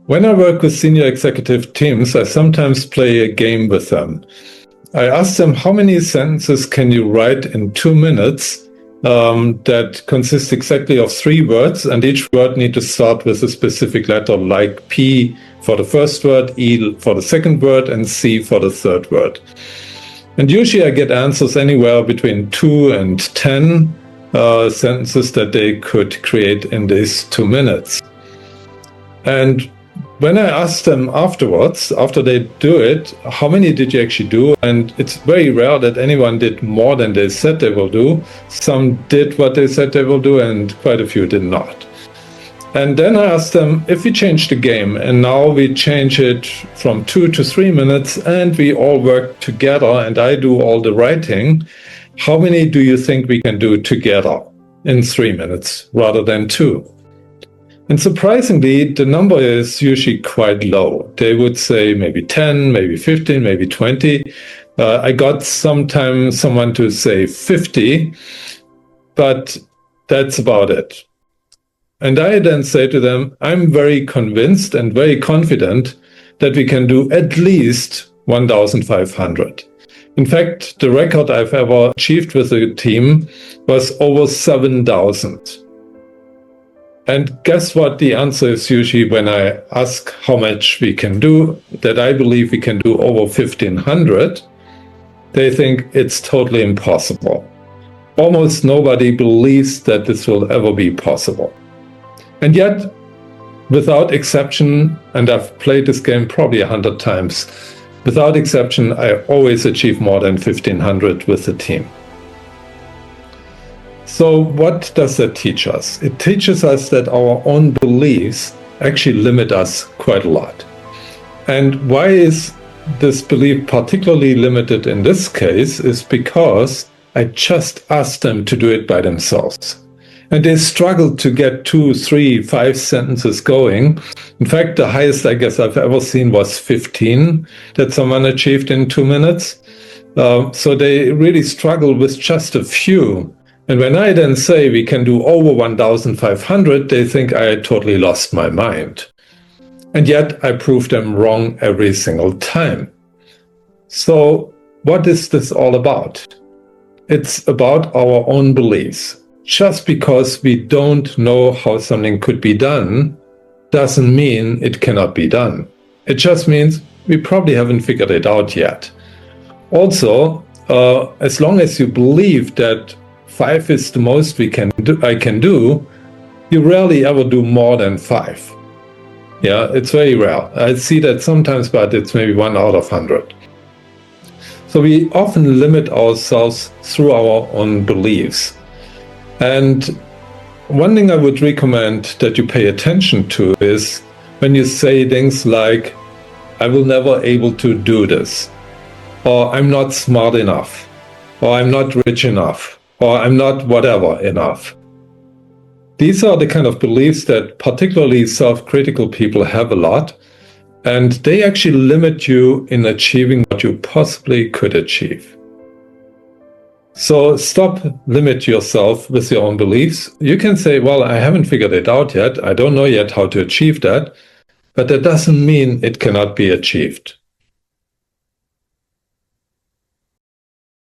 When I work with senior executive teams, I sometimes play a game with them. I ask them, how many sentences can you write in 2 minutes that consist exactly of 3 words, and each word need to start with a specific letter, like P for the first word, E for the second word, and C for the third word. And usually I get answers anywhere between 2 and 10 sentences that they could create in these 2 minutes. And when I ask them afterwards, after they do it, how many did you actually do? And it's very rare that anyone did more than they said they will do. Some did what they said they will do, and quite a few did not. And then I asked them, if we change the game and now we change it from 2 to 3 minutes and we all work together and I do all the writing, how many do you think we can do together in 3 minutes rather than 2? And surprisingly, the number is usually quite low. They would say maybe 10, maybe 15, maybe 20. I got sometimes someone to say 50, but that's about it. And I then say to them, I'm very convinced and very confident that we can do at least 1,500. In fact, the record I've ever achieved with a team was over 7,000. And guess what the answer is usually when I ask how much we can do, that I believe we can do over 1,500, they think it's totally impossible. Almost nobody believes that this will ever be possible. And yet, without exception, and I've played this game probably 100 times, without exception, I always achieve more than 1,500 with the team. So what does that teach us? It teaches us that our own beliefs actually limit us quite a lot. And why is this belief particularly limited in this case is because I just asked them to do it by themselves. And they struggled to get 2, 3, 5 sentences going. In fact, the highest I guess I've ever seen was 15 that someone achieved in 2 minutes. So they really struggle with just a few. And when I then say we can do over 1,500, they think I totally lost my mind. And yet I prove them wrong every single time. So what is this all about? It's about our own beliefs. Just because we don't know how something could be done doesn't mean it cannot be done. It just means we probably haven't figured it out yet. Also, as long as you believe that 5 is the most I can do, you rarely ever do more than 5. Yeah, it's very rare. I see that sometimes, but it's maybe 1 out of 100. So we often limit ourselves through our own beliefs. And one thing I would recommend that you pay attention to is when you say things like, I will never able to do this, or I'm not smart enough, or I'm not rich enough, or I'm not whatever enough. These are the kind of beliefs that particularly self-critical people have a lot, and they actually limit you in achieving what you possibly could achieve. So stop limit yourself with your own beliefs. You can say, well, I haven't figured it out yet. I don't know yet how to achieve that, but that doesn't mean it cannot be achieved.